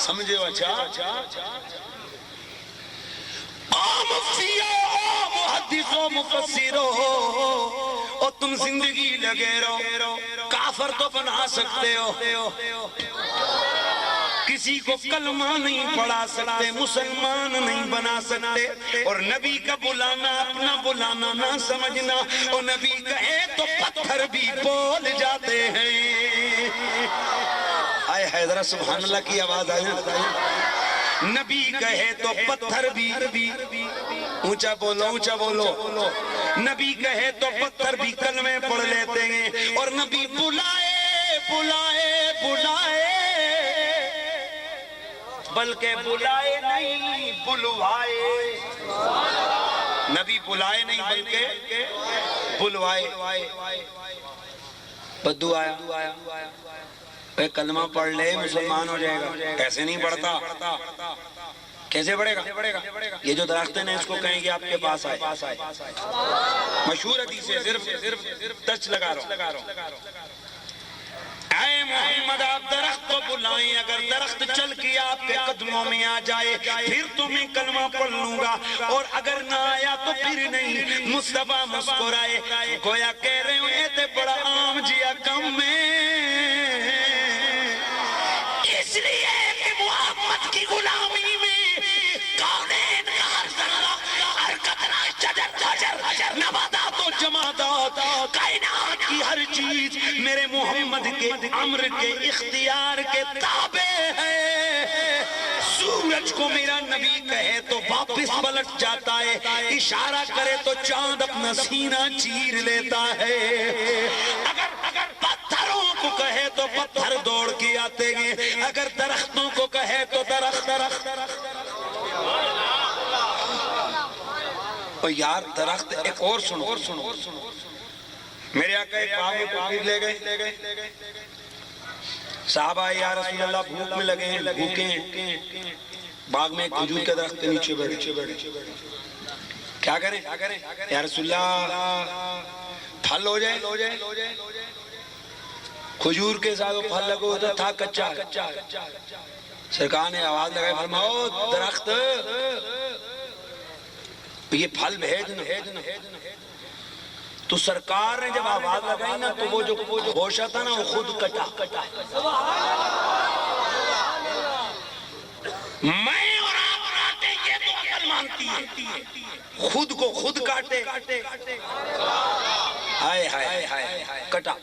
سمجھے ہو؟ اچھا محدثو مفسرو، اور تم زندگی لگے رہو، کافر تو بنا سکتے ہو، کسی کو کلمہ نہیں پڑھا سکتے، مسلمان نہیں بنا سکتے، اور نبی کا بلانا اپنا بلانا نہ سمجھنا۔ اور نبی کہے تو پتھر بھی بول جاتے ہیں۔ آئے حیدرہ سبحان اللہ کی آواز آئے، نبی کہے تو پتھر بھی، اونچا بولو، نبی کہے تو پتھر بھی کلمے پڑھ لیتے ہیں، اور نبی بلائے بلکہ بلائے نہیں بلوائے، نبی بلائے نہیں بلکہ بلوائے۔ بدو آیا کلمہ پڑھ لے مسلمان ہو جائے گا، کیسے نہیں پڑھتا؟ کیسے پڑھے گا؟ یہ جو درخت ہیں اس کو کہیں گے آپ کے پاس آئے، مشہور حدیث ہے، صرف ٹچ لگا رہا ہوں۔ اے محمد آپ درخت کو بلائیں، اگر درخت چل کے آپ کے قدموں میں آ جائے پھر تمہیں کلمہ پڑھ لوں گا، اور اگر نہ آیا تو پھر نہیں۔ مصطفیٰ مسکرائے، گویا کہہ رہے ہوئے تھے بڑا عام جیا کم میں، اس لیے کہ محمد کی غلامی میں کونین کا ہر ذرہ، ہر قطرہ، شجر نباتات و جمادات، کائنات کی ہر چیز میرے محمد کے امر کے اختیار کے تابع ہے۔ سورج کو میرا نبی کہے تو واپس پلٹ جاتا ہے، اشارہ کرے تو چاند اپنا سینہ چیر لیتا ہے، اگر پتھروں کو کہے تو پتھر دوڑ کے آتے ہیں، اگر درختوں کو کہے تو درخت۔ اور یار درخت ایک اور سنو، میرے آقا ایک باغ میں تشریف لے گئے، صحابہ یا رسول اللہ بھوک میں لگے ہیں، بھوکے ہیں، باغ میں ایک کھجور کے درخت کے نیچے بیٹھے، کیا کریں یا رسول اللہ؟ پھل ہو جائے، کھجور کے ساتھ وہ پھل لگو تو تھا کچا، سرکار نے آواز لگائی، فرماؤ درخت یہ پھل بھیجنا۔ تو سرکار نے جب آواز لگائی نا تو وہ جو گوشہ تھا نا وہ خود کٹا۔ میں اور آپ بناتے یہ تو عقل مانتی خود کو خود کاٹے ہائے ہائے ہائے کٹا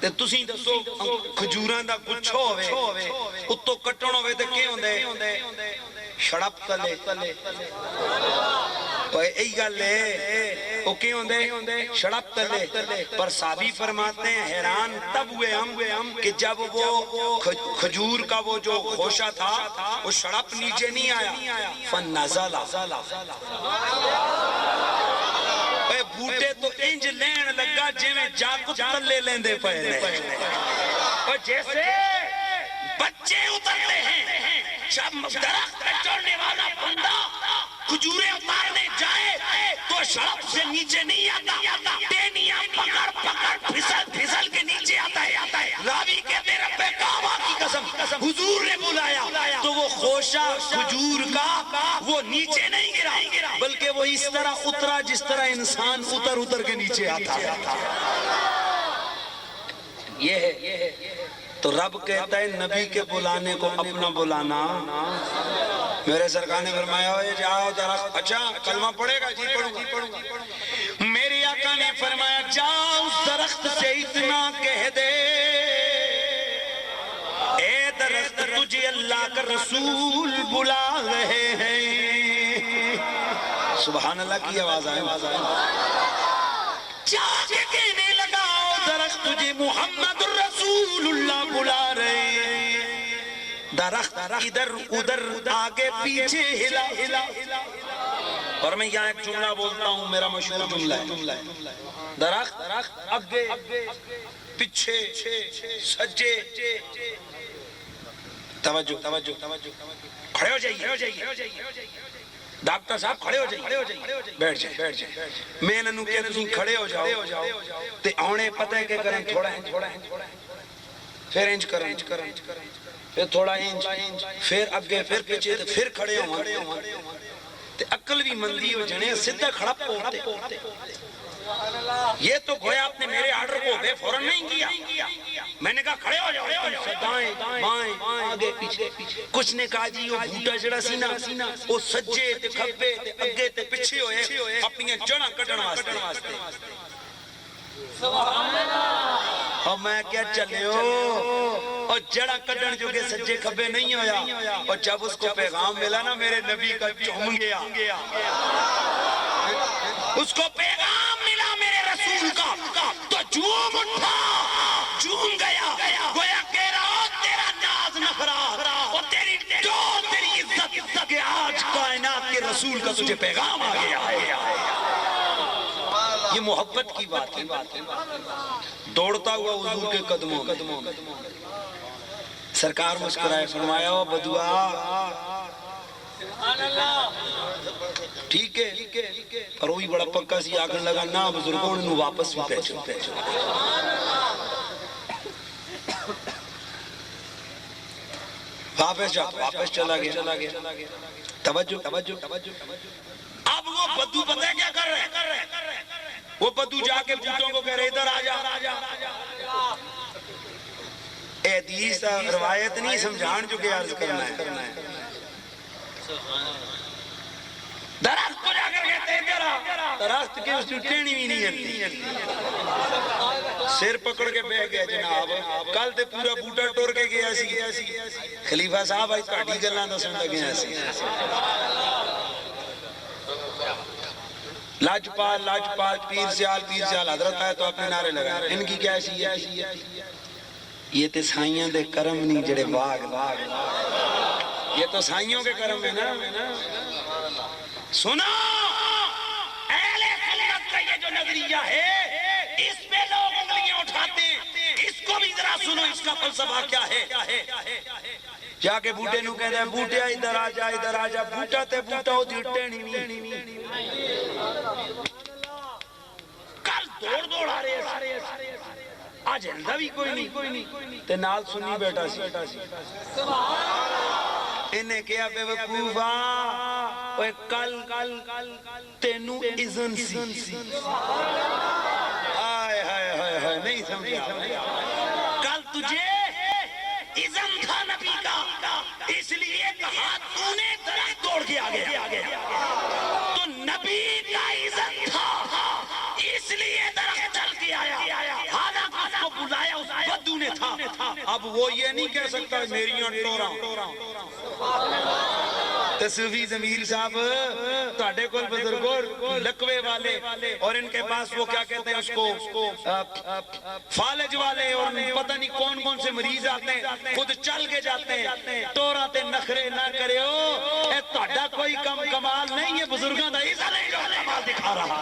تے تسی دسو کھجوراں دا گچھا ہوے اتوں کٹن ہوے تے کی ہوندے شڑپ تلے یہی گل ہے وہ کی ہوندے شڑپ تلے پر صحابی فرماتے ہیں حیران تب ہوئے ہم کہ جب وہ کھجور کا وہ جو خوشہ تھا وہ شڑپ نیچے نہیں آیا فنزل بوٹے تو انج لین لگا جی میں جا کچھ تلے لیندے پہلے اور جیسے بچے اترتے ہیں جب درخت پہ چڑھنے والا بندہ کھجوریں اتارنے جائے تو شڑپ سے نیچے نہیں آتا ٹینیاں پکڑ پھسل کے نیچے آتا ہے راوی کہتے رب کعبہ کی قسم حضور نے بلایا تو وہ خوشہ کھجور کا وہ نیچے نہیں گرا بلکہ وہ اس طرح اترا جس طرح انسان اتر کے نیچے آتا ہے یہ ہے تو رب کہتا ہے نبی کے بلانے کو اپنا بلانا میرے سرکار نے فرمایا ہوئے جاؤ درخت اچھا کلمہ پڑھے گا جی پڑھوں میری آقا نے فرمایا جاؤ اس درخت سے اتنا کہہ دے اے درخت تجھے اللہ کا رسول بلا رہے ہیں سبحان اللہ کی آواز آئے جا کے کہنے لگاؤ درخت تجھے محمد رسول اللہ بلا رہے ہیں درخت ادھر ادھر آگے پیچھے ہلا اور میں یہاں ایک جملہ بولتا ہوں میرا مشہور جملہ ہے درخت آگے پیچھے سجے توجہ کھڑے ہو جائیے ڈاکٹر صاحب کھڑے ہو جائیے بیٹھ جائے میں ننو کہ تسی کھڑے ہو جاؤ تے آنے پتہ ہے کہ کریں تھوڑا پھر انچ کریں پھر تھوڑا انچ پھر اگے پھر پیچھے پھر کھڑے ہوں تے عقل بھی مندی ہو جانے سدھا کھڑا پوتے یہ تو گویا آپ نے میرے آرڈر کو بے فوراً نہیں کیا میں نے کہا کھڑے ہو جاؤ دائیں بائیں آگے پیچھے کچھ نے کہا جی وہ بھوٹا جڑا سینا وہ سجے تے کھبے تے اگے تے پیچھے ہوئے اپنی جڑاں کٹن واسطے اور میں کیا چلے ہو اور جڑا کٹن جو کہ سجے کھبے نہیں ہویا اور جب اس کو پیغام ملا نا میرے نبی کا چوم گیا اس کو پیغام ملا میرے رسول کا تو جوم اٹھا جوم گیا گویا کہہ رہا تیرا ناز نخرا اور تیری ڈول تیری عزت کہ آج کائنات کے رسول کا تجھے پیغام آ گیا یہ محبت کی بات ہے دوڑتا ہوا حضور کے قدموں سرکار مسکرائے فرمایا ہو بدعا ٹھیک ہے پر وہی بڑا پکا سی آگن لگا نا بزرگوں نے واپس بھی پیچھو واپس چلا گیا توجہ اب وہ بدو پتہ ہے کیا کر رہے وہ بدو جا کے بوٹوں کو کہہ رہے ادھر آجا اے حدیث روایت نہیں سمجھان جو کہ عرض کرنا ہے درخت کو جا کر کہتے ہیں تیرا درخت کی اس نے ٹینی بھی نہیں ہلتی سر پکڑ کے بہ گیا جناب کل تے پورا بوٹا ٹور کے گیا سی خلیفہ صاحب آئی کاٹی گلاں دسن لگے سی لاجپال پیر سیال حضرت آئے تو اپنے نعرے لگائے ان کی کیا حیثیت ہے یہ تے سائیاں دے کرم نہیں جڑے باغ یہ تو سائیوں کے کرم ہے نا سنا اہل سنت کا یہ جو نظریہ ہے اس پہ لوگ انگلیاں اٹھاتے ہیں اس کو بھی ذرا سنو اس کا فلسفہ کیا ہے جا کے بوٹے نو کہتا ہے بوٹے ادھر آجا بوٹا تے بوٹا ہو دیٹے نہیں کل دوڑ آ رہے آج ہلدا بھی کوئی نہیں تے نال سنی بیٹا سی انہیں کیا بے وقوفا اوے کل تینو اذن سی آئے نہیں سمجھا کل تجھے اذن تھا نبی کا اس لیے ہاتھ تو نے درخت توڑ کے آگے تو نبی کا عزت تھا اس لیے درخت چل کے آیا، حالانکہ اس کو بلایا اس بدو نے تھا۔ اب وہ یہ نہیں کہہ سکتا میریاں ٹورا تصوفی ضمیر صاحب تہاڈے کول بزرگوں لقوے والے اور ان کے پاس وہ کیا کہتے ہیں اس کو فالج والے اور پتہ نہیں کون کون سے مریض آتے ہیں، خود چل کے جاتے ہیں، ٹوراں تے نخرے نہ کریو، اے تہاڈا کوئی کمال نہیں ہے، بزرگاں دا عزت نہیں جو کمال دکھا رہا۔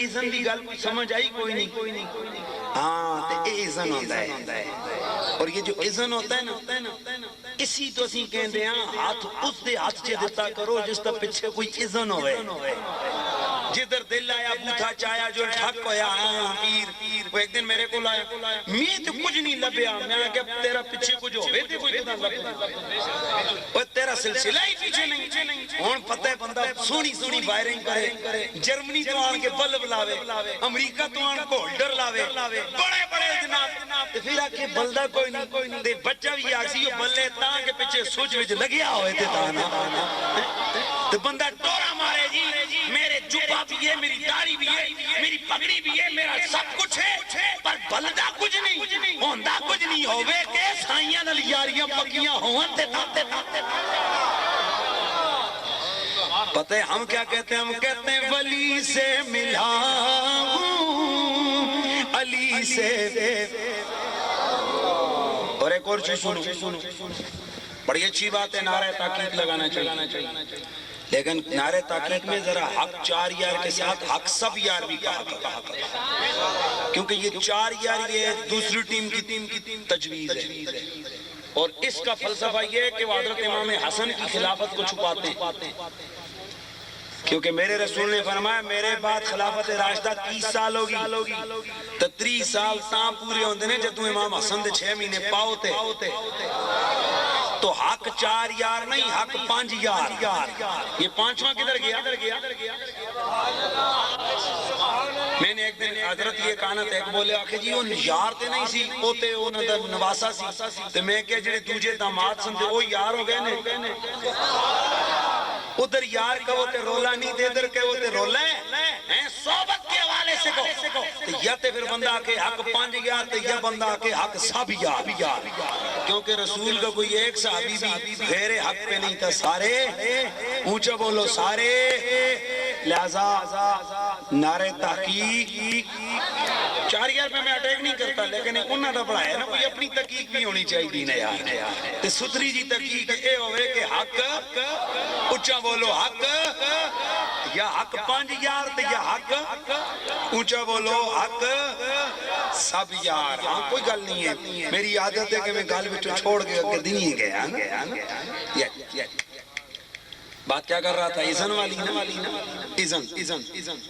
اذن دی گل سمجھ آئی کوئی نہیں؟ ہاں تے اے اذن ہوتا ہے، اور یہ جو اذن ہوتا ہے نا اسی تو اسی کہندے ہاں ہاتھ اس دے ہاتھ چے دیتا کرو جس تا پیچھے کوئی اذن ہوئے، جدھر دل آیا بوتھا چایا جو ٹھک ہویا پیر وہ ایک دن میرے کو لایا میں تو کچھ نہیں لبیا، میں نے کہا تیرا پیچھے کچھ ہوئے تھے کوئی تدا لبیا تیرا سلسلہ ہی پیچھے نہیں ہون پتہ ہے بندہ سونی وائرنگ کرے، جرمنی تو آن کے بلب لاوے، امریکہ تو آن کو ہولڈر لاوے، بڑے جناب پھر آکے بلدہ کوئی نہیں دے بچہ بھی آکسی یہ بلے تاں کے پیچھے سوچ وچ لگیا ہوئے تھے تانا تو بندہ ٹورا مارے جی میرے جبہ بھی ہے، میری داڑھی بھی ہے، میری پگڑی بھی ہے، میرا سب کچھ ہے، پر بلدہ کچھ نہیں ہوندہ کچھ نہیں ہوئے کہ سائیاں نل یاریاں پکیاں ہوئن تے تاتے پتہ ہے ہم کیا کہتے ہیں؟ ہم کہتے ہیں ولی سے ملا ہوں علی سے، اور ایک اور چیز سنو بڑی اچھی بات ہے، نعرہ تحقیق لگانا چاہیے، لیکن نعرہ تحقیق میں ذرا حق چار یار کے ساتھ حق سب یار بھی کہا کیونکہ یہ چار یار یہ دوسری ٹیم کی تجویز ہے، اور اس کا فلسفہ یہ ہے کہ وہ حضرت امام حسن کی خلافت کو چھپاتے ہیں، کیونکہ میرے رسول نے فرمایا میرے بعد خلافت راشدہ 30 سال ہوگی تو 30 سال تاں پورے ہوندے نے جب تو امام حسن دے 6 مہینے پاؤتے تو حق چار یار نہیں حق 5 یار، یہ 5واں کدھر گیا؟ میں نے ایک دن حضرت یہ کہنا تھا ایک بولے آکھے جی ان یار تے نہیں سی اوتے انہوں دا نواسا سی تو میں کہ جڑے دوجے داماد سندے وہ یار ہو گئے نے، ادھر یار کا وہ تے رولا نہیں دے ادھر کے وہ تے رولا ہے صحبت کے حوالے سے کو یا تے پھر بندہ آکے حق 5 یار تے یا بندہ آکے حق سب یار، کیونکہ رسول کا کوئی ایک صحابی بھی غیر حق پہ نہیں تھا، سارے اونچا بولو سارے، لہذا نعرہ تحقیق 4 یار پہ میں اٹیک نہیں کرتا لیکن انہاں دا بڑا ہے نا کوئی اپنی تحقیق بھی ہونی چاہیے دین یار تے ستری جی تحقیق اے ہوئے کہ حق اونچا بولو حق یا حق 5 یار تے یا حق اونچا بولو حق سب یار، ہاں کوئی گل نہیں ہے، میری عادت ہے کہ میں گل بچوں چھوڑ کے اگر دن ہی گیا بات کیا کر رہا تھا؟ اذن والی نا، اذن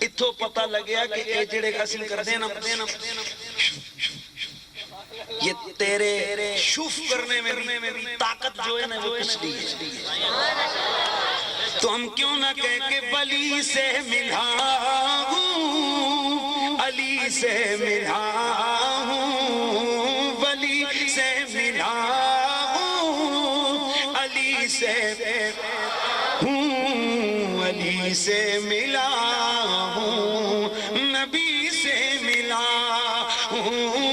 اتھو پتہ لگیا کہ اے جڑے کسی کر دینا یہ تیرے شوف کرنے میں بھی طاقت جو ہے نا وہ کچھ نہیں ہے، تو ہم کیوں نہ کہہ کہ ولی سے ملا ہوں علی سے ملا ہوں، ولی سے ملا ہوں علی سے ہوں، علی سے ملا ہوں نبی سے ملا ہوں،